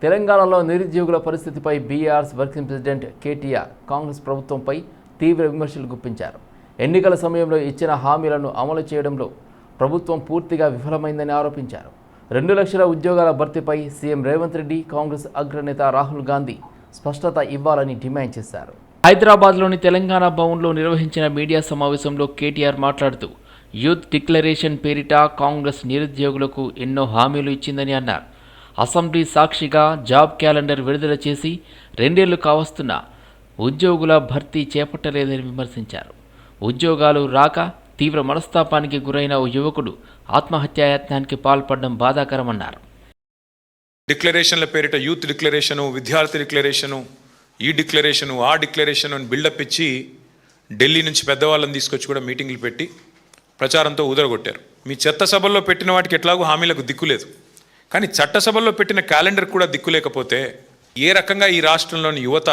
తెలంగాణలో నిరుద్యోగుల పరిస్థితిపై BRS working president KTR Congress ప్రభుత్వంపై తీవ్ర విమర్శలు గుప్పించారు. ఎన్నికల సమయంలో ఇచ్చిన హామీలను అమలు చేయడంలో ప్రభుత్వం పూర్తిగా విఫలమైందని ఆరోపించారు. 2 లక్షల ఉద్యోగాల భర్తీపై సీఎం రేవంత్ రెడ్డి, కాంగ్రెస్ అగ్రనేత రాహుల్ గాంధీ స్పష్టత ఇవ్వాలని డిమాండ్ చేశారు. హైదరాబాద్లోని తెలంగాణ భవన్లో నిర్వహించిన మీడియా సమావేశంలో కేటీఆర్ మాట్లాడుతూ యూత్ డిక్లరేషన్ పేరిట కాంగ్రెస్ నిరుద్యోగులకు ఎన్నో హామీలు ఇచ్చిందని అన్నారు. అసెంబ్లీ సాక్షిగా జాబ్ క్యాలెండర్ విడుదల చేసి 2 ఏళ్లు కావస్తున్నా ఉద్యోగుల భర్తీ చేపట్టలేదని విమర్శించారు. ఉద్యోగాలు రాక తీవ్ర మనస్తాపానికి గురైన ఓ యువకుడు ఆత్మహత్యాయత్నానికి పాల్పడడం బాధాకరమన్నారు. డిక్లరేషన్ల పేరిట యూత్ డిక్లరేషను, విద్యార్థి డిక్లరేషను, ఈ డిక్లరేషను, ఆ డిక్లరేషను అని బిల్డప్ ఇచ్చి ఢిల్లీ నుంచి పెద్దవాళ్ళని తీసుకొచ్చి కూడా మీటింగ్లు పెట్టి ప్రచారంతో ఊదరగొట్టారు. మీ చెత్త సభల్లో పెట్టిన వాటికి ఎట్లాగూ హామీలకు దిక్కులేదు, కానీ చట్టసభల్లో పెట్టిన క్యాలెండర్ కూడా దిక్కులేకపోతే ఏ రకంగా ఈ రాష్ట్రంలోని యువత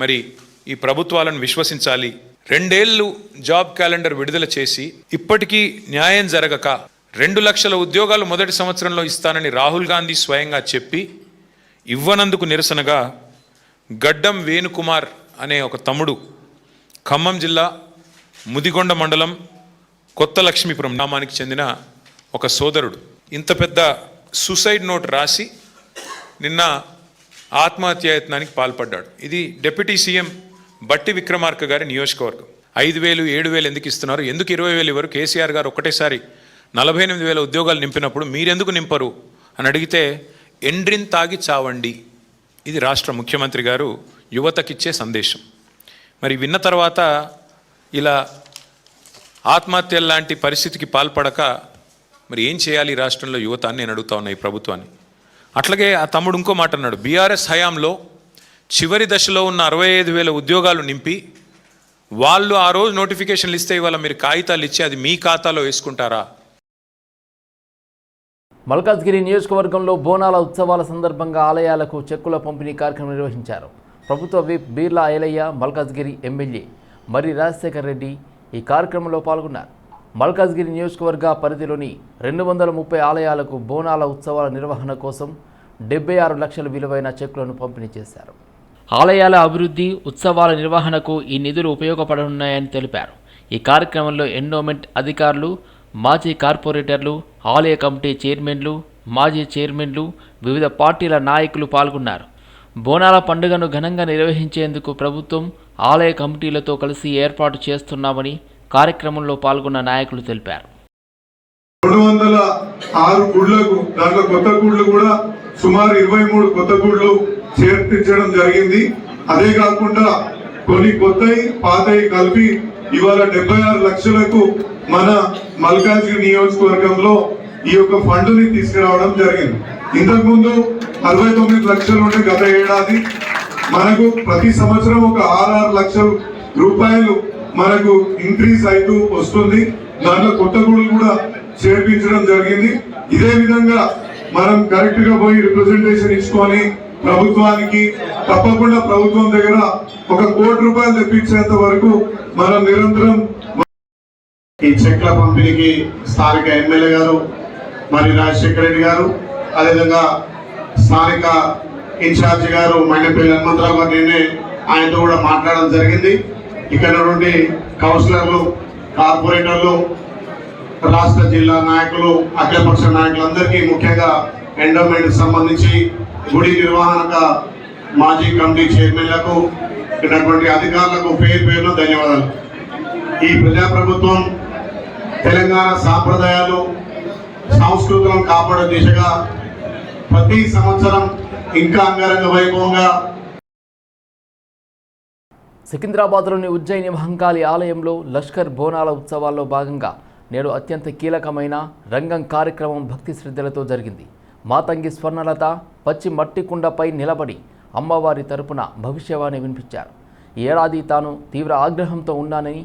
మరి ఈ ప్రభుత్వాలను విశ్వసించాలి? 2 ఏళ్ళు జాబ్ క్యాలెండర్ విడుదల చేసి ఇప్పటికీ న్యాయం జరగక 2 లక్షల ఉద్యోగాలు మొదటి సంవత్సరంలో ఇస్తానని రాహుల్ గాంధీ స్వయంగా చెప్పి ఇవ్వనందుకు నిరసనగా గడ్డం వేణుకుమార్ అనే ఒక తమ్ముడు ఖమ్మం జిల్లా ముదిగొండ మండలం కొత్త లక్ష్మీపురం గ్రామానికి చెందిన ఒక సోదరుడు ఇంత పెద్ద సూసైడ్ నోట్ రాసి నిన్న ఆత్మహత్యాయత్నానికి పాల్పడ్డాడు. ఇది డిప్యూటీ సీఎం బట్టి విక్రమార్క గారి నియోజకవర్గం. 5,000, 7,000 ఎందుకు ఇస్తున్నారు? ఎందుకు 20,000 ఇవ్వరు? కేసీఆర్ గారు ఒకటేసారి 48,000 ఉద్యోగాలు నింపినప్పుడు మీరెందుకు నింపరు అని అడిగితే ఎండ్రిన్ తాగి చావండి, ఇది రాష్ట్ర ముఖ్యమంత్రి గారు యువతకిచ్చే సందేశం. మరి విన్న తర్వాత ఇలా ఆత్మహత్యల లాంటి పరిస్థితికి పాల్పడక మరి ఏం చేయాలి ఈ రాష్ట్రంలో యువత అని నేను అడుగుతా ఉన్నా ఈ ప్రభుత్వాన్ని. అట్లాగే ఆ తమ్ముడు ఇంకో మాట అన్నాడు, బీఆర్ఎస్ హయాంలో చివరి దశలో ఉన్న 65,000 ఉద్యోగాలు నింపి వాళ్ళు ఆ రోజు నోటిఫికేషన్లు ఇస్తే ఇవాళ మీరు కాగితాలు ఇచ్చి అది మీ ఖాతాలో వేసుకుంటారా? మల్కాజ్గిరి నియోజకవర్గంలో బోనాల ఉత్సవాల సందర్భంగా ఆలయాలకు చెక్కుల పంపిణీ కార్యక్రమం నిర్వహించారు. ప్రభుత్వ విప్ బీర్లా ఐలయ్య, మల్కాజ్గిరి ఎమ్మెల్యే మర్రి రాజశేఖర్ రెడ్డి ఈ కార్యక్రమంలో పాల్గొన్నారు. మల్కాజ్గిరి నియోజకవర్గ పరిధిలోని 230 ఆలయాలకు బోనాల ఉత్సవాల నిర్వహణ కోసం 76 లక్షల విలువైన చెక్కులను పంపిణీ చేశారు. ఆలయాల అభివృద్ధి, ఉత్సవాల నిర్వహణకు ఈ నిధులు ఉపయోగపడనున్నాయని తెలిపారు. ఈ కార్యక్రమంలో ఎండోమెంట్ అధికారులు, మాజీ కార్పొరేటర్లు, ఆలయ కమిటీ చైర్మన్లు, మాజీ చైర్మన్లు, వివిధ పార్టీల నాయకులు పాల్గొన్నారు. బోనాల పండుగను ఘనంగా నిర్వహించేందుకు ప్రభుత్వం ఆలయ కమిటీలతో కలిసి ఏర్పాటు చేస్తున్నామని కార్యక్రమంలో పాల్గొన్న నాయకులు తెలిపారు. 206 గుళ్లకు, దాంట్లో కొత్త గుళ్ళు కూడా సుమారు 23 కొత్త గుళ్ళు చేర్పించడం జరిగింది. అదే కాకుండా కొన్ని కొత్తవి పాతవి కలిపి ఇవాళ 76 లక్షలకు మన మల్కాజ్గిరి నియోజకవర్గంలో ఈ యొక్క ఫండ్ని తీసుకురావడం జరిగింది. ఇంతకుముందు 69 లక్షలు ఉంటే గత ఏడాది మనకు ప్రతి సంవత్సరం ఒక 6 లక్షల రూపాయలు మనకు ఇంక్రీజ్ అవుతూ వస్తుంది. దాంట్లో కొత్త గుళ్ళు కూడా చేర్పించడం జరిగింది. ఇదే విధంగా మనం కరెక్ట్ గా పోయి రిప్రజెంటేషన్ ఇచ్చుకొని ప్రభుత్వానికి తప్పకుండా ప్రభుత్వం దగ్గర ఒక 1 కోటి రూపాయలు తెప్పించేంత వరకు మనం నిరంతరం ఈ చెక్ల పంపిణీకి స్థానిక ఎమ్మెల్యే గారు మరి రాజశేఖర రెడ్డి గారు, అదేవిధంగా స్థానిక ఇన్ఛార్జి గారు మైనపల్లి హనుమంతరావు గారు నిన్నే ఆయనతో కూడా మాట్లాడడం జరిగింది. ఇక్కడ నుండి కౌన్సిలర్లు, కార్పొరేటర్లు, రాష్ట్ర జిల్లా నాయకులు, అఖిలపక్ష నాయకులందరికీ, ముఖ్యంగా ఎండోమెంట్ సంబంధించి గుడి నిర్వహణక మాజీ కమిటీ చైర్మన్లకు, ఇటువంటి అధికారులకు పేరున ధన్యవాదాలు. ఈ ప్రజాప్రభుత్వం తెలంగాణ సాంప్రదాయాలు, సంస్కృతులను కాపాడే దిశగా ప్రతి సంవత్సరం ఇంకా అంగరంగ వైభవంగా సికింద్రాబాద్లోని ఉజ్జయిని మహంకాళి ఆలయంలో లష్కర్ బోనాల ఉత్సవాల్లో భాగంగా నేడు అత్యంత కీలకమైన రంగం కార్యక్రమం భక్తి శ్రద్ధలతో జరిగింది. మాతంగి స్వర్ణలత పచ్చి మట్టి కుండపై నిలబడి అమ్మవారి తరపున భవిష్యవాణి వినిపించారు. ఈ ఏడాది తాను తీవ్ర ఆగ్రహంతో ఉన్నానని,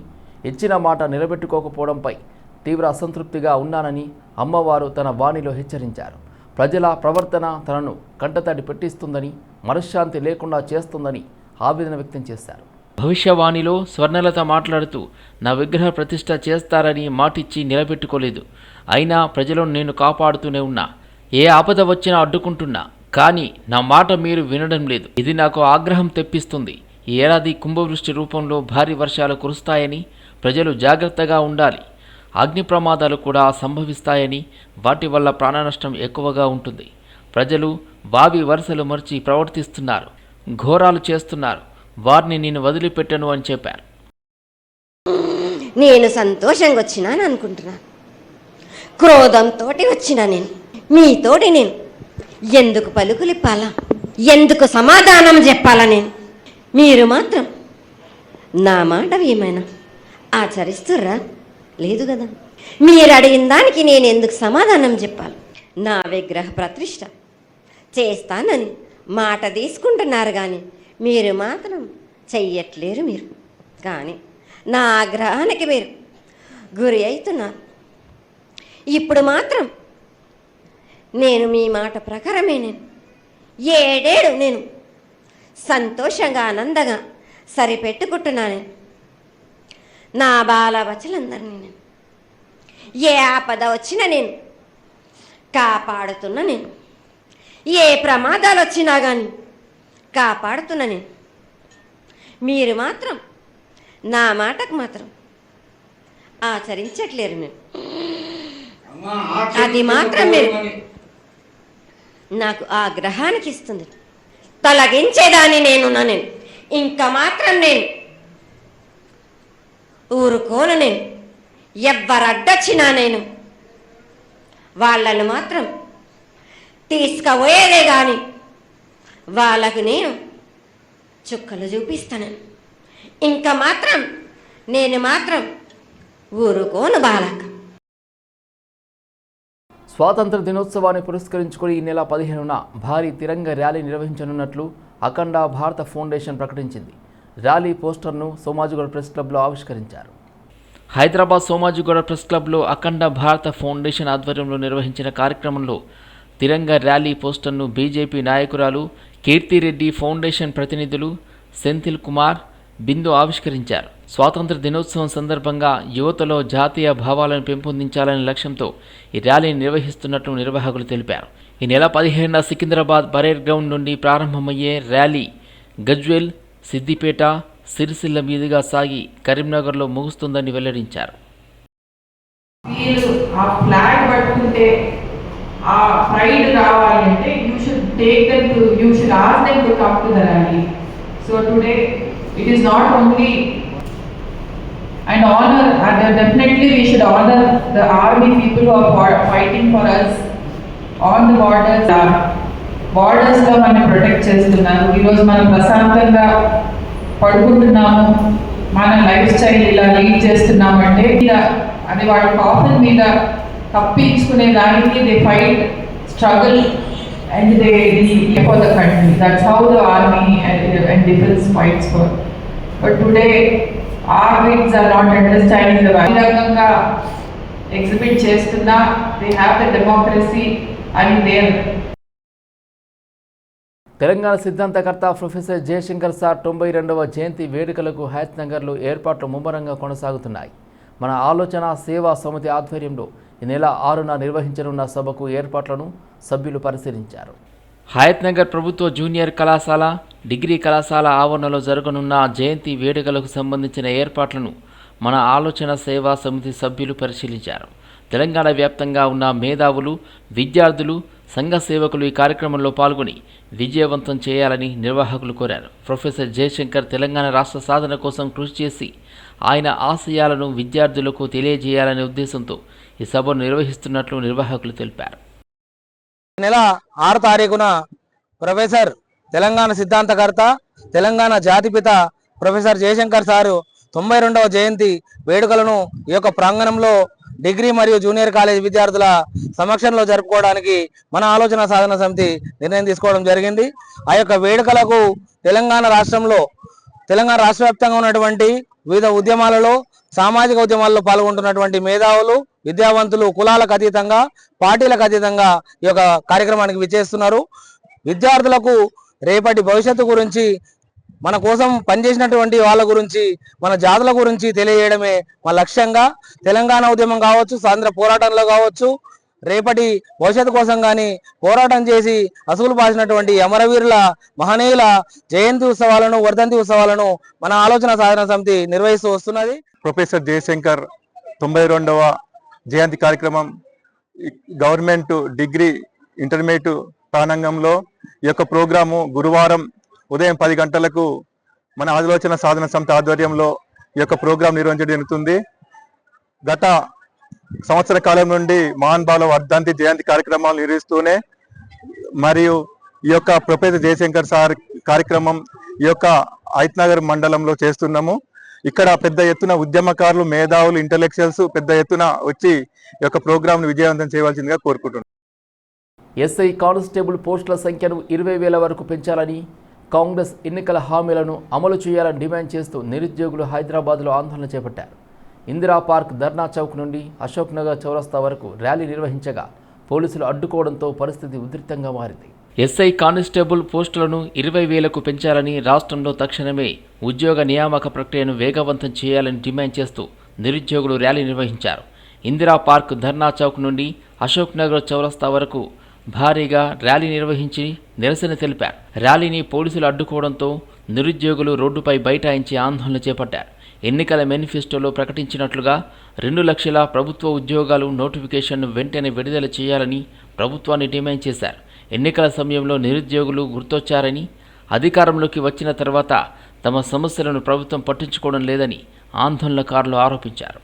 ఇచ్చిన మాట నిలబెట్టుకోకపోవడంపై తీవ్ర అసంతృప్తిగా ఉన్నానని అమ్మవారు తన వాణిలో హెచ్చరించారు. ప్రజల ప్రవర్తన తనను కంటతడి పెట్టిస్తుందని, మనశ్శాంతి లేకుండా చేస్తుందని ఆవేదన వ్యక్తం చేశారు. భవిష్యవాణిలో స్వర్ణలత మాట్లాడుతూ, నా విగ్రహ ప్రతిష్ఠ చేస్తారని మాటిచ్చి నిలబెట్టుకోలేదు. అయినా ప్రజలను నేను కాపాడుతూనే ఉన్నా. ఏ ఆపద వచ్చినా అడ్డుకుంటున్నా. కానీ నా మాట మీరు వినడం లేదు. ఇది నాకు ఆగ్రహం తెప్పిస్తుంది. ఈ ఏడాది కుంభవృష్టి రూపంలో భారీ వర్షాలు కురుస్తాయని, ప్రజలు జాగ్రత్తగా ఉండాలి. అగ్ని ప్రమాదాలు కూడా సంభవిస్తాయని, వాటి వల్ల ప్రాణనష్టం ఎక్కువగా ఉంటుంది. ప్రజలు బావి వరుసలు మర్చి ప్రవర్తిస్తున్నారు, ఘోరాలు చేస్తున్నారు. వారిని నేను వదిలిపెట్టను అని చెప్పారు. నేను సంతోషంగా వచ్చినాను అనుకుంటున్నాను. క్రోధంతో వచ్చినా నేను మీతోటి నేను ఎందుకు పలుకులిప్పాలా, ఎందుకు సమాధానం చెప్పాలా? మీరు మాత్రం నా మాట ఏమైనా ఆచరిస్తుర్రా? లేదు కదా. మీరు అడిగిన దానికి నేను ఎందుకు సమాధానం చెప్పాలి? నా విగ్రహ ప్రతిష్ఠ చేస్తానని మాట తీసుకుంటున్నారు కానీ మీరు మాత్రం చెయ్యట్లేరు. మీరు కానీ నా ఆగ్రహానికి మీరు గురి అవుతున్నారు. ఇప్పుడు మాత్రం నేను మీ మాట ప్రకారమే నేను ఏడేడు నేను సంతోషంగా ఆనందంగా సరిపెట్టుకుంటున్నాను. నా బాల బచ్చలందరినీ నేను ఏ ఆపద వచ్చినా నేను కాపాడుతున్నా. నేను ఏ ప్రమాదాలు వచ్చినా కానీ కాపాడుతున్నా. నేను మీరు మాత్రం నా మాటకు మాత్రం ఆచరించట్లేరు. నేను అది మాత్రం మీరు నాకు ఆగ్రహానికి ఇస్తుంది. తొలగించేదాన్ని నేను ఇంకా మాత్రం నేను ఊరుకోను. నేను ఎవ్వరడ్డొచ్చినా నేను వాళ్ళను మాత్రం తీసుకుపోయేదే కానీ వాళ్ళకు నేను చుక్కలు చూపిస్తాను. ఇంకా మాత్రం నేను మాత్రం ఊరుకోను బాలక. స్వాతంత్ర దినోత్సవాన్ని పురస్కరించుకొని ఈ నెల 15న భారీ తిరంగ ర్యాలీ నిర్వహించనున్నట్లు అఖండ భారత ఫౌండేషన్ ప్రకటించింది. ర్యాలీ పోస్టర్ను సోమాజిగూడ ప్రెస్ క్లబ్లో ఆవిష్కరించారు. హైదరాబాద్ సోమాజిగూడ ప్రెస్ క్లబ్లో అఖండ భారత ఫౌండేషన్ ఆధ్వర్యంలో నిర్వహించిన కార్యక్రమంలో తిరంగ ర్యాలీ పోస్టర్ను బీజేపీ నాయకురాలు కీర్తిరెడ్డి, ఫౌండేషన్ ప్రతినిధులు సెంథిల్ కుమార్, బిందు ఆవిష్కరించారు. స్వాతంత్ర దినోత్సవం సందర్భంగా యువతలో జాతీయ భావాలను పెంపొందించాలనే లక్ష్యంతో ఈ ర్యాలీని నిర్వహిస్తున్నట్లు నిర్వాహకులు తెలిపారు. ఈ నెల 15న సికింద్రాబాద్ పరేడ్ గ్రౌండ్ నుండి ప్రారంభమయ్యే ర్యాలీ గజ్వేల్, సిద్దిపేట, సిరిసిల్ల మీదుగా సాగి కరీంనగర్లో ముగుస్తుందని వెల్లడించారు. మీరు ఆ ఫ్లాగ్ పట్టుకుంటే ఆ ప్రైడ్ రావాలంటే you should take them to, you should ask them to come to the rally. So today it is not only an honor, and definitely we should honor the army people who are fighting for us on the borders. Borders lo మనం protect చేస్తున్నారు. ఈరోజు మనం ప్రశాంతంగా పడుకుంటున్నాము, మన life style ఇలా lead చేస్తున్నామంటే అది వాళ్ళ కాఫన్ మీద తప్పించుకునే దానికి they fight, struggle and they for the country. That's how the army and defense fights for. But today our kids are not understanding the value. Ranganga exhibit chestunna, they have the democracy and their. Telangana సిద్ధాంతకర్త professor Jayashankar sir 92వ జయంతి వేడుకలకు హయత్నగర్లో ఏర్పాట్లు ముమ్మరంగా కొనసాగుతున్నాయి. మన ఆలోచన సేవా సమితి ఆధ్వర్యంలో ఈ నెల 6న నిర్వహించనున్న సభకు ఏర్పాట్లను సభ్యులు పరిశీలించారు. హయత్నగర్ ప్రభుత్వ జూనియర్ కళాశాల, డిగ్రీ కళాశాల ఆవరణలో జరగనున్న జయంతి వేడుకలకు సంబంధించిన ఏర్పాట్లను మన ఆలోచన సేవా సమితి సభ్యులు పరిశీలించారు. తెలంగాణ వ్యాప్తంగా ఉన్న మేధావులు, విద్యార్థులు, సంఘ సేవకులు ఈ కార్యక్రమంలో పాల్గొని విజయవంతం చేయాలని నిర్వాహకులు కోరారు. ప్రొఫెసర్ జయశంకర్ తెలంగాణ రాష్ట్ర సాధన కోసం కృషి చేసి ఆయన ఆశయాలను విద్యార్థులకు తెలియజేయాలనే ఉద్దేశంతో ఈ సభను నిర్వహిస్తున్నట్లు నిర్వాహకులు తెలిపారు. నెల 6 తారీఖున ప్రొఫెసర్ తెలంగాణ సిద్ధాంతకర్త, తెలంగాణ జాతిపిత ప్రొఫెసర్ జయశంకర్ సారు 92వ జయంతి వేడుకలను ఈ యొక్క ప్రాంగణంలో డిగ్రీ మరియు జూనియర్ కాలేజ్ విద్యార్థుల సమక్షంలో జరుపుకోవడానికి మన ఆలోచన సాధన సమితి నిర్ణయం తీసుకోవడం జరిగింది. ఆ యొక్క వేడుకలకు తెలంగాణ రాష్ట్ర వ్యాప్తంగా ఉన్నటువంటి వివిధ ఉద్యమాలలో, సామాజిక ఉద్యమాల్లో పాల్గొంటున్నటువంటి మేధావులు, విద్యావంతులు కులాలకు అతీతంగా, పార్టీలకు అతీతంగా ఈ యొక్క కార్యక్రమానికి విచ్చేస్తున్నారు. విద్యార్థులకు రేపటి భవిష్యత్తు గురించి, మన కోసం పనిచేసినటువంటి వాళ్ళ గురించి, మన జాతుల గురించి తెలియజేయడమే మన లక్ష్యంగా తెలంగాణ ఉద్యమం కావచ్చు, స్వాతంత్ర పోరాటంలో కావచ్చు, రేపటి భవిష్యత్తు కోసం కానీ పోరాటం చేసి అసూలు బాసినటువంటి అమరవీరుల మహనీయుల జయంతి ఉత్సవాలను వర్ధంతి ఉత్సవాలను మన ఆలోచన సాధన సమితి నిర్వహిస్తూ వస్తున్నది. ప్రొఫెసర్ జయశంకర్ 92వ జయంతి కార్యక్రమం గవర్నమెంట్ డిగ్రీ ఇంటర్మీడియట్ ప్రాంగణంలో ఈ యొక్క ప్రోగ్రాము గురువారం ఉదయం 10 గంటలకు మన ఆలోచన సాధన సమితి ఆధ్వర్యంలో ఈ యొక్క ప్రోగ్రాం నిర్వహించడం జరుగుతుంది. గత సంవత్సర కాలం నుండి మహానుభావుల వర్ధంతి జయంతి కార్యక్రమాలు నిర్వహిస్తూనే మరియు ఈ యొక్క ప్రొఫెసర్ జయశంకర్ సార్ కార్యక్రమం ఈ యొక్క ఐత్నగర్ మండలంలో చేస్తున్నాము. ఇక్కడ పెద్ద ఎత్తున ఉద్యమకారులు, మేధావులు, ఇంటలెక్చువల్స్ పెద్ద ఎత్తున వచ్చి ఈ యొక్క ప్రోగ్రాంను విజయవంతం చేయవలసిందిగా కోరుకుంటున్నాను. ఎస్ఐ కానిస్టేబుల్ పోస్టుల సంఖ్యను 20,000 వరకు పెంచాలని, కాంగ్రెస్ ఎన్నికల హామీలను అమలు చేయాలని డిమాండ్ చేస్తూ నిరుద్యోగులు హైదరాబాద్లో ఆందోళన చేపట్టారు. ఇందిరా పార్క్, ధర్నా చౌక్ నుండి అశోక్ నగర్ చౌరస్తా వరకు ర్యాలీ నిర్వహించగా పోలీసులు అడ్డుకోవడంతో పరిస్థితి ఉద్రిక్తంగా మారింది. ఎస్ఐ కానిస్టేబుల్ పోస్టులను 20,000కు పెంచాలని, రాష్ట్రంలో తక్షణమే ఉద్యోగ నియామక ప్రక్రియను వేగవంతం చేయాలని డిమాండ్ చేస్తూ నిరుద్యోగులు ర్యాలీ నిర్వహించారు. ఇందిరా పార్క్, ధర్నా చౌక్ నుండి అశోక్ నగర్ చౌరస్తా వరకు భారీగా ర్యాలీ నిర్వహించి నిరసన తెలిపారు. ర్యాలీని పోలీసులు అడ్డుకోవడంతో నిరుద్యోగులు రోడ్డుపై బైఠాయించి ఆందోళన చేపట్టారు. ఎన్నికల మేనిఫెస్టోలో ప్రకటించినట్లుగా 2 లక్షల ప్రభుత్వ ఉద్యోగాలు నోటిఫికేషన్ను వెంటనే విడుదల చేయాలని ప్రభుత్వాన్ని డిమాండ్ చేశారు. ఎన్నికల సమయంలో నిరుద్యోగులు గుర్తొచ్చారని, అధికారంలోకి వచ్చిన తర్వాత తమ సమస్యలను ప్రభుత్వం పట్టించుకోవడం లేదని ఆందోళనకారులు ఆరోపించారు.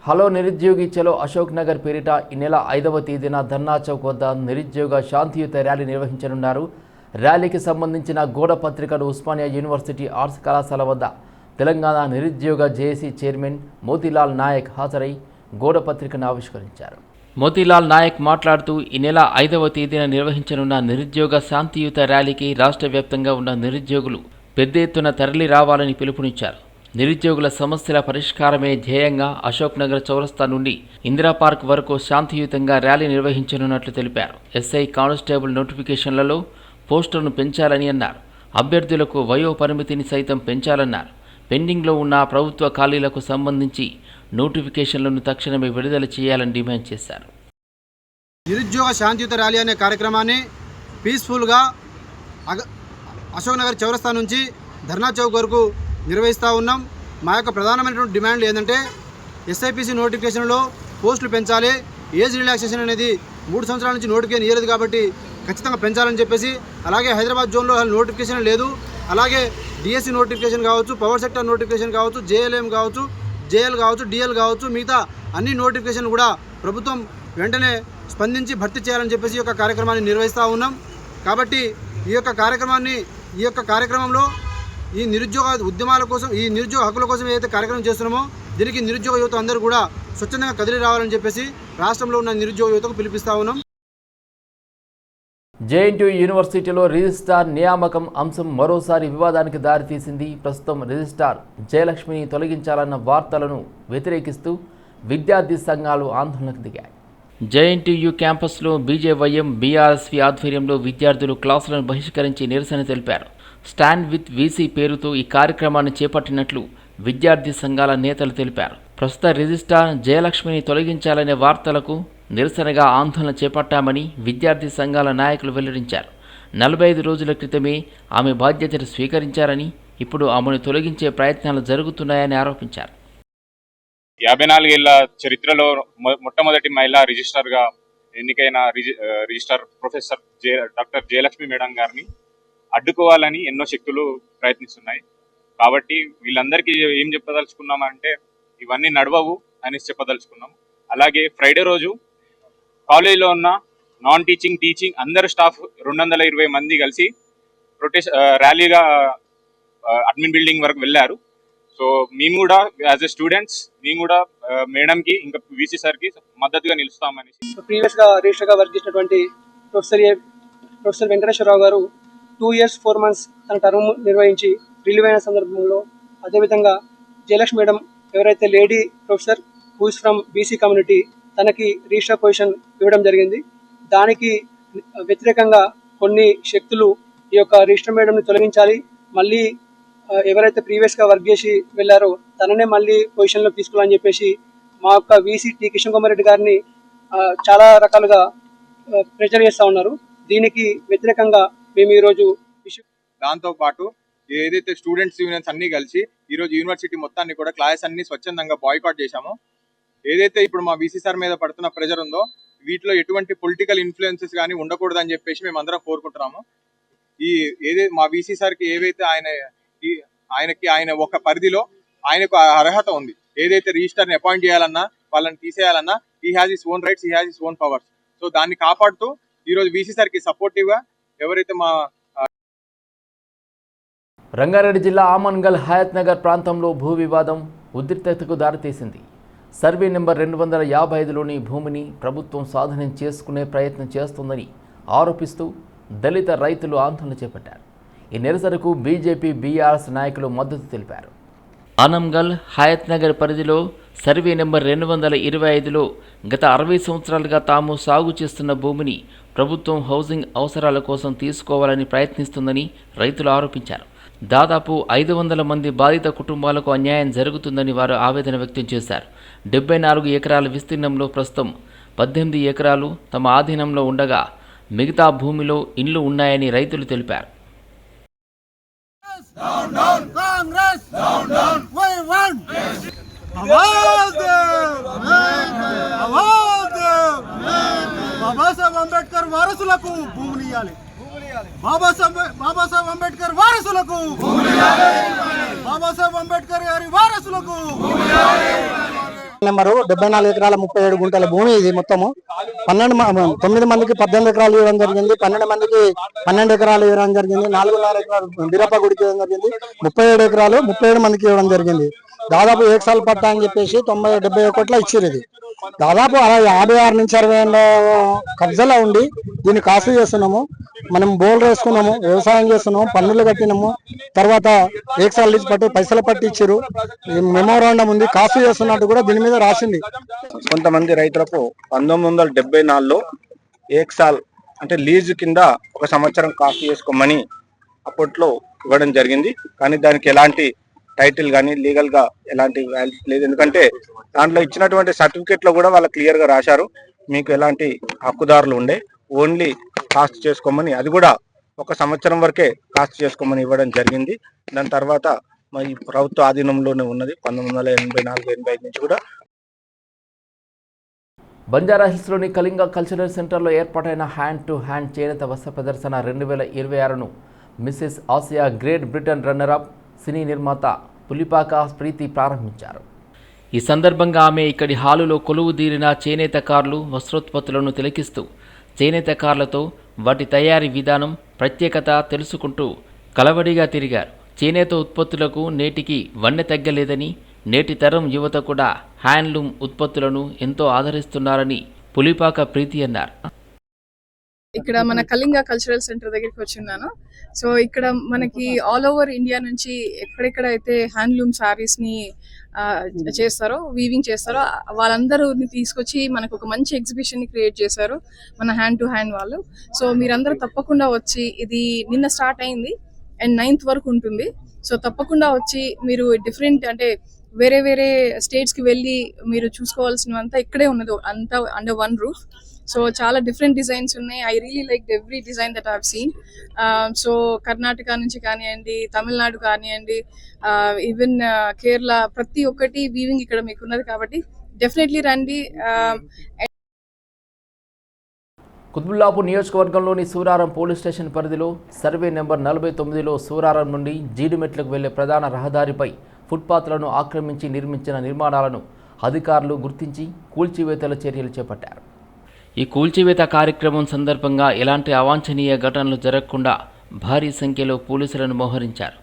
హలో నిరుద్యోగి చలో అశోక్ నగర్ పేరిట ఈ నెల 5వ తేదీన ధర్నా చౌక్ వద్ద నిరుద్యోగ శాంతియుత ర్యాలీ నిర్వహించనున్నారు. ర్యాలీకి సంబంధించిన గోడ పత్రికను ఉస్మానియా యూనివర్సిటీ ఆర్ట్స్ కళాశాల వద్ద తెలంగాణ నిరుద్యోగ జేఏసీ చైర్మన్ మోతీలాల్ నాయక్ హాజరై గోడ పత్రికను ఆవిష్కరించారు. మోతీలాల్ నాయక్ మాట్లాడుతూ ఈ నెల 5వ తేదీన నిర్వహించనున్న నిరుద్యోగ శాంతియుత ర్యాలీకి రాష్ట్ర వ్యాప్తంగా ఉన్న నిరుద్యోగులు పెద్ద ఎత్తున తరలి రావాలని పిలుపునిచ్చారు. నిరుద్యోగుల సమస్యల పరిష్కారమే ధ్యేయంగా అశోక్ నగర్ చౌరస్తా నుండి ఇందిరా పార్క్ వరకు శాంతియుతంగా ర్యాలీ నిర్వహించనున్నట్లు తెలిపారు. ఎస్ఐ కానిస్టేబుల్ నోటిఫికేషన్లలో పోస్టులను పెంచాలని అన్నారు. అభ్యర్థులకు వయో పరిమితిని సైతం పెంచాలన్నారు. పెండింగ్లో ఉన్న ప్రభుత్వ ఖాళీలకు సంబంధించి నోటిఫికేషన్లను తక్షణమే విడుదల చేయాలని డిమాండ్ చేశారు. నిరుద్యోగ శాంతియుత ర్యాలీ అనే కార్యక్రమాన్ని పీస్ఫుల్గా అశోక్ నగర్ చౌరస్తా నుంచి ధర్నా చౌక్ వరకు నిర్వహిస్తూ ఉన్నాం. మా యొక్క ప్రధానమైనటువంటి డిమాండ్లు ఏంటంటే ఎస్ఐపిసి నోటిఫికేషన్లో పోస్టులు పెంచాలి. ఏజ్ రిలాక్సేషన్ అనేది 3 సంవత్సరాల నుంచి నోటిఫికేషన్ ఇవ్వలేదు కాబట్టి ఖచ్చితంగా పెంచాలని చెప్పేసి, అలాగే హైదరాబాద్ జోన్లో నోటిఫికేషన్ లేదు. అలాగే డిఎస్సి నోటిఫికేషన్ కావచ్చు, పవర్ సెక్టర్ నోటిఫికేషన్ కావచ్చు, జేఎల్ఎం కావచ్చు, జేఎల్ కావచ్చు, డిఎల్ కావచ్చు, మిగతా అన్ని నోటిఫికేషన్ కూడా ప్రభుత్వం వెంటనే స్పందించి భర్తీ చేయాలని చెప్పేసి ఈ యొక్క కార్యక్రమాన్ని నిర్వహిస్తూ ఉన్నాం. కాబట్టి ఈ యొక్క కార్యక్రమంలో ఈ నిరుద్యోగ ఉద్యమాల కోసం, ఈ నిరుద్యోగ హక్కుల కోసం ఏదైతే కార్యక్రమం చేస్తున్నామో దీనికి నిరుద్యోగ యువత అందరూ కూడా స్వచ్ఛందంగా కదిలి రావాలని చెప్పేసి రాష్ట్రంలో ఉన్న నిరుద్యోగ యువతకు పిలిపిస్తా ఉన్నాం. జేఎన్టీయూ యూనివర్సిటీలో రిజిస్ట్రార్ నియామకం అంశం మరోసారి వివాదానికి దారితీసింది. ప్రస్తుతం రిజిస్ట్రార్ జయలక్ష్మిని తొలగించాలన్న వార్తలను వ్యతిరేకిస్తూ విద్యార్థి సంఘాలు ఆందోళనకు దిగాయి. జేఎన్టీయూ క్యాంపస్లో బీజేవైఎం, బీఆర్ఎస్వి ఆధ్వర్యంలో విద్యార్థులు క్లాసులను బహిష్కరించి నిరసన తెలిపారు. స్టాండ్ విత్ వీసీ పేరుతో ఈ కార్యక్రమాన్ని చేపట్టినట్లు విద్యార్థి సంఘాల నేతలు తెలిపారు. ప్రస్తుత రిజిస్ట్రార్ జయలక్ష్మిని తొలగించాలనే వార్తలకు నిరసనగా ఆందోళన చేపట్టామని విద్యార్థి సంఘాల నాయకులు వెల్లడించారు. 45 రోజుల క్రితమే ఆమె బాధ్యతను స్వీకరించారని, ఇప్పుడు ఆమెను తొలగించే ప్రయత్నాలు జరుగుతున్నాయని ఆరోపించారు. 54 ఏళ్ల చరిత్రలో మొట్టమొదటి మహిళా రిజిస్ట్రార్గా ఎన్నికైన registrar professor doctor Jayalakshmi madam గారిని అడ్డుకోవాలని ఎన్నో శక్తులు ప్రయత్నిస్తున్నాయి. కాబట్టి వీళ్ళందరికీ ఏం చెప్పదలుచుకున్నామంటే ఇవన్నీ నడవవు అని చెప్పదలుచుకున్నాం. అలాగే ఫ్రైడే రోజు కాలేజీలో ఉన్న నాన్ టీచింగ్, టీచింగ్ అందరు స్టాఫ్ 220 మంది కలిసి ర్యాలీగా అడ్మిన్ బిల్డింగ్ వరకు వెళ్ళారు. సో మేము కూడా యాజ్ ఎ స్టూడెంట్స్ మేము కూడా మేడంకి ఇంకా వీసీ సార్కి మద్దతుగా నిలుస్తామని. ప్రీవియస్గా రిజిస్టర్గా వర్క్ చేసినటువంటి ప్రొఫెసర్ వెంకటేశ్వరరావు గారు 2 years 4 months తన టర్మ్ నిర్వహించి రిలీవ్ అయిన సందర్భంలో, అదేవిధంగా జయలక్ష్మి మేడం ఎవరైతే lady professor who is from BC community, తనకి రిజిస్టర్ పొజిషన్ ఇవ్వడం జరిగింది. దానికి వ్యతిరేకంగా కొన్ని శక్తులు ఈ యొక్క రిజిస్టర్ మేడంని తొలగించాలి, మళ్ళీ ఎవరైతే ప్రీవియస్గా వర్క్ చేసి వెళ్ళారో తననే మళ్ళీ పొజిషన్లో తీసుకోవాలని చెప్పేసి మా యొక్క వీసీ టి కిషన్ కుమార్ రెడ్డి గారిని చాలా రకాలుగా ప్రెజర్ చేస్తూ ఉన్నారు. దీనికి వ్యతిరేకంగా మేము ఈరోజు దాంతోపాటు ఏదైతే స్టూడెంట్స్ యూనియన్స్ అన్ని కలిసి ఈరోజు యూనివర్సిటీ మొత్తాన్ని కూడా క్లాస్ అన్ని స్వచ్ఛందంగా బాయ్కాట్ చేశాము. ఏదైతే ఇప్పుడు మా వీసీ సార్ మీద పడుతున్న ప్రెజర్ ఉందో వీటిలో ఎటువంటి పొలిటికల్ ఇన్ఫ్లుయెన్సెస్ కానీ ఉండకూడదని చెప్పేసి మేము అందరం కోరుకుంటున్నాము. మా వీసీ సార్కి ఏవైతే ఆయన ఒక పరిధిలో ఆయనకు అర్హత ఉంది. ఏదైతే రిజిస్టర్ని అపాయింట్ చేయాలన్నా వాళ్ళని తీసేయాలన్నా he has his own rights, he has his own powers. So దాన్ని కాపాడుతూ ఈరోజు వీసీ సార్కి సపోర్టివ్గా ఎవరైతే మా రంగారెడ్డి జిల్లా ఆమన్గల్ హయత్ నగర్ ప్రాంతంలో భూ వివాదం ఉద్రిక్తతకు దారితీసింది. సర్వే నెంబర్ 255లోని భూమిని ప్రభుత్వం స్వాధీనం చేసుకునే ప్రయత్నం చేస్తుందని ఆరోపిస్తూ దళిత రైతులు ఆందోళన చేపట్టారు. ఈ నిరసనకు బీజేపీ బీఆర్ఎస్ నాయకులు మద్దతు తెలిపారు. ఆనంగల్ హయత్ నగర్ పరిధిలో సర్వే నెంబర్ 225లో గత 60 సంవత్సరాలుగా తాము సాగు చేస్తున్న భూమిని ప్రభుత్వం హౌసింగ్ అవసరాల కోసం తీసుకోవాలని ప్రయత్నిస్తుందని రైతులు ఆరోపించారు. దాదాపు 500 మంది బాధిత కుటుంబాలకు అన్యాయం జరుగుతుందని వారు ఆవేదన వ్యక్తం చేశారు. 74 ఎకరాల విస్తీర్ణంలో ప్రస్తుతం 18 ఎకరాలు తమ ఆధీనంలో ఉండగా మిగతా భూమిలో ఇండ్లు ఉన్నాయని రైతులు తెలిపారు. బాబాసాహెబ్ అంబేద్కర్ వారసులకు భూములు ఇవ్వాలి. బాబాసాహెబ్ అంబేద్కర్ వారసులకు, బాబాసాహెబ్ అంబేద్కర్ గారి వారసులకు. నెంబరు 74 ఎకరాల 37 గుంటల భూమి. ఇది మొత్తము 9 మందికి 18 ఎకరాలు ఇవ్వడం జరిగింది, 12 మందికి 12 ఎకరాలు ఇవ్వడం జరిగింది, 4.5 ఎకరాలు బిరప్ప గుడికి ఇవ్వడం జరిగింది, 37 ఎకరాలు 37 మందికి ఇవ్వడం జరిగింది. దాదాపు ఏకసాల పట్టా అని చెప్పేసి 90-70 కోట్ల ఇచ్చారు. ఇది దాదాపు 56 నుంచి 60 కబ్జాలో ఉండి దీన్ని కాసు చేస్తున్నాము. మనం బోర్లు వేసుకున్నాము, వ్యవసాయం చేస్తున్నాము, పన్నులు కట్టినాము, తర్వాత ఏకసాల లీజ్ పట్టి పైసలు పట్టి ఇచ్చారు. మెమోరాండం ఉంది, కాసు చేస్తున్నట్టు కూడా దీని మీద రాసింది. కొంతమంది రైతులకు 1974లో ఏకసాల్ అంటే లీజు కింద 1 సంవత్సరం కాసు చేసుకోమని అప్పట్లో ఇవ్వడం జరిగింది. కానీ దానికి ఎలాంటి టైటిల్ కానీ లీగల్ గా ఎలాంటి వాల్యూ లేదు. ఎందుకంటే దాంట్లో ఇచ్చినటువంటి సర్టిఫికేట్ లో కూడా వాళ్ళు క్లియర్ గా రాశారు మీకు ఎలాంటి హక్కుదారులు ఉండే, ఓన్లీ కాస్ట్ చేసుకోమని, అది కూడా 1 సంవత్సరం వరకే కాస్ట్ చేసుకోమని ఇవ్వడం జరిగింది. దాని తర్వాత ఈ ప్రభుత్వ ఆధీనంలోనే ఉన్నది 1984-85 నుంచి కూడా. బంజారాహిల్స్లోని కళింగ కల్చరల్ సెంటర్లో ఏర్పాటైన హ్యాండ్ టు హ్యాండ్ చేనేత వస్త్ర ప్రదర్శన 2026ను Mrs Asia Great Britain runner up cine నిర్మాత పులిపాక ప్రీతి ప్రారంభించారు. ఈ సందర్భంగా ఆమె ఇక్కడి హాలులో కొలువుదీరిన చేనేతకారులు వస్త్రోత్పత్తులను తిలకిస్తూ చేనేతకారులతో వాటి తయారీ విధానం, ప్రత్యేకత తెలుసుకుంటూ కలవడిగా తిరిగారు. చేనేత ఉత్పత్తులకు నేటికి వన్నె తగ్గలేదని, నేటి తరం యువత కూడా హ్యాండ్లూమ్ ఉత్పత్తులను ఎంతో ఆదరిస్తున్నారని పులిపాక ప్రీతి అన్నారు. ఇక్కడ మన కళింగ కల్చరల్ సెంటర్ దగ్గరికి వచ్చిన్నాను. సో ఇక్కడ మనకి ఆల్ ఓవర్ ఇండియా నుంచి ఎక్కడెక్కడైతే హ్యాండ్లూమ్ శారీస్ ని చేస్తారో, వీవింగ్ చేస్తారో వాళ్ళందరూ తీసుకొచ్చి మనకు ఒక మంచి ఎగ్జిబిషన్ ని క్రియేట్ చేశారు మన హ్యాండ్ టు హ్యాండ్ వాళ్ళు. సో మీరందరూ తప్పకుండా వచ్చి, ఇది నిన్న స్టార్ట్ అయింది అండ్ 9th వరకు ఉంటుంది. సో తప్పకుండా వచ్చి మీరు డిఫరెంట్ అంటే వేరే వేరే స్టేట్స్ కి వెళ్ళి మీరు చూసుకోవాల్సినవంతా ఇక్కడే ఉన్నది, అంతా అండర్ వన్ రూఫ్. సో చాలా డిఫరెంట్ డిజైన్స్ ఉన్నాయి. I really like every design that I have seen. So Karnataka నుంచి కానివ్వండి, తమిళనాడు కానివ్వండి, ఈవెన్ కేరళ, ప్రతి ఒక్కటి వీవింగ్ ఇక్కడ మీకు ఉన్నది కాబట్టి డెఫినెట్లీ రండి. కుత్బుల్లాపూర్ నియోజకవర్గంలోని సూరారం పోలీస్ స్టేషన్ పరిధిలో సర్వే నెంబర్ 49లో సూరారం నుండి జీడిమెట్లకు వెళ్లే ప్రధాన రహదారిపై ఫుట్పాత్లను ఆక్రమించి నిర్మించిన నిర్మాణాలను అధికారులు గుర్తించి కూల్చివేతల చర్యలు చేపట్టారు. ఈ కూల్చివేత కార్యక్రమం సందర్భంగా ఎలాంటి అవాంఛనీయ ఘటనలు జరగకుండా భారీ సంఖ్యలో పోలీసులను మోహరించారు.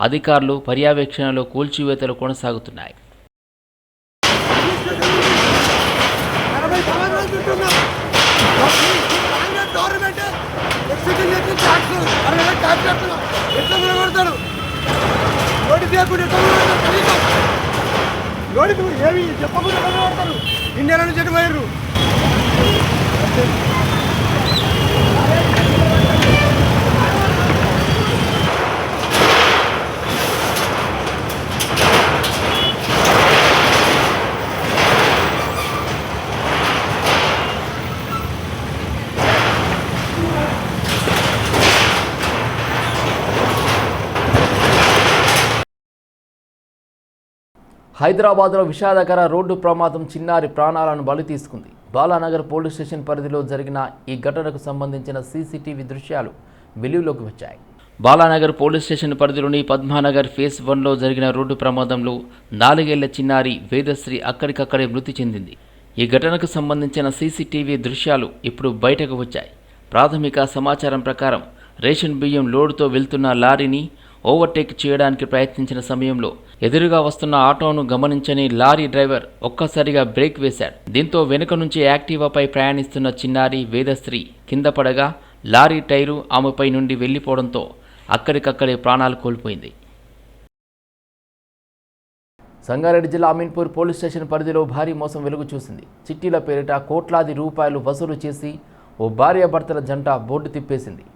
అధికారులు పర్యవేక్షణలో కూల్చివేతలు కొనసాగుతున్నాయి. ఇండియాలో నుంచి పోయారు. హైదరాబాద్లో విషాదకర రోడ్డు ప్రమాదం చిన్నారి ప్రాణాలను బలి తీసుకుంది. బాలానగర్ పోలీస్ స్టేషన్ పరిధిలో జరిగిన ఈ ఘటనకు సంబంధించిన సీసీటీవీ దృశ్యాలు వెలుగులోకి వచ్చాయి. బాలానగర్ పోలీస్ స్టేషన్ పరిధిలోని పద్మానగర్ ఫేజ్ 1లో జరిగిన రోడ్డు ప్రమాదంలో 4 ఏళ్ల చిన్నారి వేదశ్రీ అక్కడికక్కడే మృతి చెందింది. ఈ ఘటనకు సంబంధించిన సీసీటీవీ దృశ్యాలు ఇప్పుడు బయటకు వచ్చాయి. ప్రాథమిక సమాచారం ప్రకారం రేషన్ బియ్యం లోడుతో వెళ్తున్న లారీని ఓవర్టేక్ చేయడానికి ప్రయత్నించిన సమయంలో ఎదురుగా వస్తున్న ఆటోను గమనించని లారీ డ్రైవర్ ఒక్కసారిగా బ్రేక్ వేశాడు. దీంతో వెనుక నుంచి యాక్టివాపై ప్రయాణిస్తున్న చిన్నారి వేదశ్రీ కింద పడగా లారీ టైరు ఆమెపై నుండి వెళ్లిపోవడంతో అక్కడికక్కడే ప్రాణాలు కోల్పోయింది. సంగారెడ్డి జిల్లా అమీన్పూర్ పోలీస్ స్టేషన్ పరిధిలో భారీ మోసం వెలుగు చూసింది. చిట్టీల పేరిట కోట్లాది రూపాయలు వసూలు చేసి ఓ భార్యాభర్తల జంట బోర్డు తిప్పేసింది.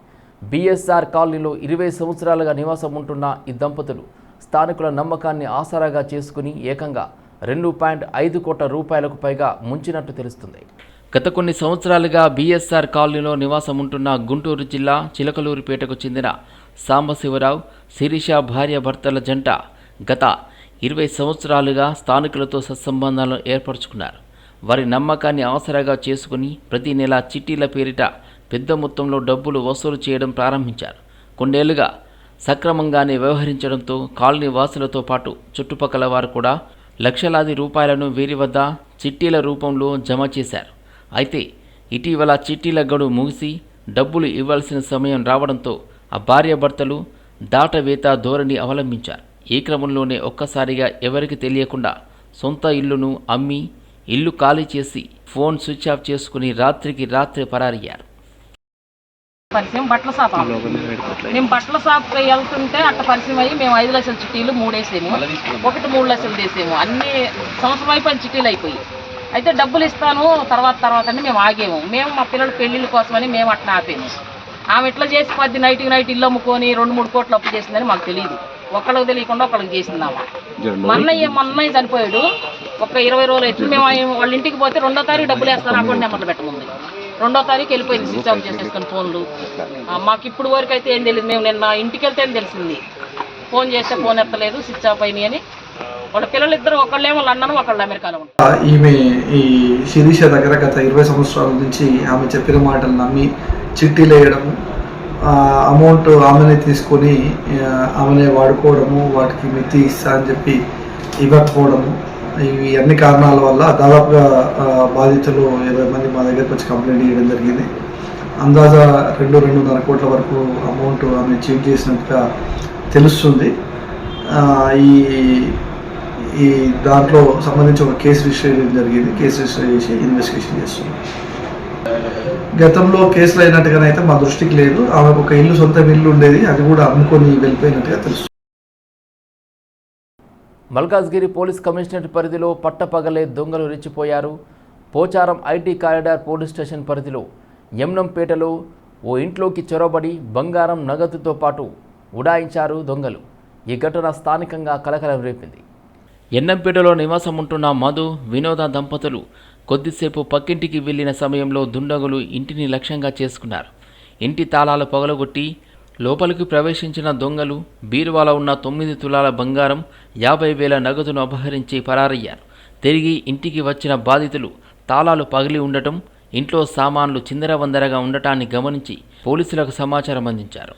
బీఎస్ఆర్ కాలనీలో 20 సంవత్సరాలుగా నివాసం ఉంటున్న ఈ దంపతులు స్థానికుల నమ్మకాన్ని ఆసరాగా చేసుకుని ఏకంగా 2.5 కోట్ల రూపాయలకు పైగా ముంచినట్టు తెలుస్తుంది. గత కొన్ని సంవత్సరాలుగా బీఎస్ఆర్ కాలనీలో నివాసం ఉంటున్న గుంటూరు జిల్లా చిలకలూరిపేటకు చెందిన సాంబశివరావు, శిరీష భార్యాభర్తల జంట గత 20 సంవత్సరాలుగా స్థానికులతో సత్సంబంధాలను ఏర్పరచుకున్నారు. వారి నమ్మకాన్ని ఆసరాగా చేసుకుని ప్రతి నెల చిట్టీల పేరిట పెద్ద మొత్తంలో డబ్బులు వసూలు చేయడం ప్రారంభించారు. కొన్నేళ్లుగా సక్రమంగానే వ్యవహరించడంతో కాలనీ వాసులతో పాటు చుట్టుపక్కల వారు కూడా లక్షలాది రూపాయలను వీరి వద్ద చిట్టీల రూపంలో జమ చేశారు. అయితే ఇటీవల చిట్టీల గడువు ముగిసి డబ్బులు ఇవ్వాల్సిన సమయం రావడంతో ఆ భార్యాభర్తలు దాటవేత ధోరణి అవలంబించారు. ఈ క్రమంలోనే ఒక్కసారిగా ఎవరికి తెలియకుండా సొంత ఇల్లును అమ్మి ఇల్లు ఖాళీ చేసి ఫోన్ స్విచ్ ఆఫ్ చేసుకుని రాత్రికి రాత్రి పరారయ్యారు. పరిచయం బట్టల షాప్. మేము బట్టల షాప్కి వెళ్తుంటే అట్ట పరిచయం అయ్యి మేము 5 లక్షల చిట్టీలు 3 వేసాము, ఒకటి 3 లక్షలు తీసాము. అన్ని సంవత్సరం అయిపోయిన చిట్టీలు అయిపోయి అయితే డబ్బులు ఇస్తాను తర్వాత అని మేము ఆగాము. మేము మా పిల్లల పెళ్లిళ్ళ కోసమని మేము అట్లా ఆపాము. ఆమె ఇట్లా చేసి 10 నైట్ ఇల్లు అమ్ముకొని 2-3 కోట్లు అప్పు చేసిందని మాకు తెలియదు. ఒకళ్ళకి తెలియకుండా ఒకళ్ళకి చేసిందామా. మొన్నయ్య చనిపోయాడు. ఒక 20 రోజులు అయితే మేము వాళ్ళ ఇంటికి పోతే 2వ తారీఖు డబ్బులు వేస్తాను అకౌంట్ నెంబర్లు పెట్టముంది. 2వ తారీఖు వెళ్ళిపోయింది స్విచ్ ఆఫ్ చేసేసుకొని ఫోన్లు. మాకు ఇప్పుడు వరకు అయితే ఏం తెలియదు. మేము నిన్న ఇంటికి వెళ్తే తెలిసింది. ఫోన్ చేస్తే ఫోన్ ఎత్తలేదు, స్విచ్ ఆఫ్ అయినాయి అని. వాళ్ళ పిల్లలు ఇద్దరు, ఒకళ్ళేమో లండన్, ఒకళ్ళు అమెరికాలో ఉంటారు. ఈమె ఈ శిరీష దగ్గర గత 20 సంవత్సరాల నుంచి ఆమె చెప్పిన మాటలు నమ్మి చిట్టీలు వేయడము, అమౌంట్ ఆమెనే తీసుకొని ఆమెనే వాడుకోవడము, వాటికి మితి ఇస్తా అని చెప్పి ఇవ్వకపోవడము, ఇవి అన్ని కారణాల వల్ల దాదాపుగా బాధితులు 20 మంది మా దగ్గరకు వచ్చి కంప్లైంట్ చేయడం జరిగింది. అందాజా 2-2.5 కోట్ల వరకు అమౌంట్ ఆమె చీట్ చేసినట్టుగా తెలుస్తుంది. ఈ దాంట్లో సంబంధించి ఒక కేసు రిజిస్టర్ చేయడం జరిగింది. కేసు రిజిస్టర్ చేసి ఇన్వెస్టిగేషన్ చేస్తున్నాం. గతంలో కేసులు అయినట్టుగానైతే మా దృష్టికి లేదు. ఆమెకు ఒక సొంత ఇల్లు ఉండేది, అది కూడా అమ్ముకొని వెళ్ళిపోయినట్టుగా తెలుస్తుంది. మల్కాజ్గిరి పోలీస్ కమిషనరేట్ పరిధిలో పట్టపగలే దొంగలు రెచ్చిపోయారు. Pocharam IT corridor police station పరిధిలో యమ్నంపేటలో ఓ ఇంట్లోకి చొరబడి బంగారం, నగదుతో పాటు ఉడాయించారు దొంగలు. ఈ ఘటన స్థానికంగా కలకలం రేపింది. యన్నంపేటలో నివాసం ఉంటున్న మధు, వినోద దంపతులు కొద్దిసేపు పక్కింటికి వెళ్లిన సమయంలో దుండగులు ఇంటిని లక్ష్యంగా చేసుకున్నారు. ఇంటి తాళాలు పగలగొట్టి లోపలికి ప్రవేశించిన దొంగలు బీరువాలో ఉన్న 9 తులాల బంగారం, 50,000 నగదును అపహరించి పరారయ్యారు. తిరిగి ఇంటికి వచ్చిన బాధితులు తాళాలు పగిలి ఉండటం, ఇంట్లో సామాన్లు చిందరవందరగా ఉండటాన్ని గమనించి పోలీసులకు సమాచారం అందించారు.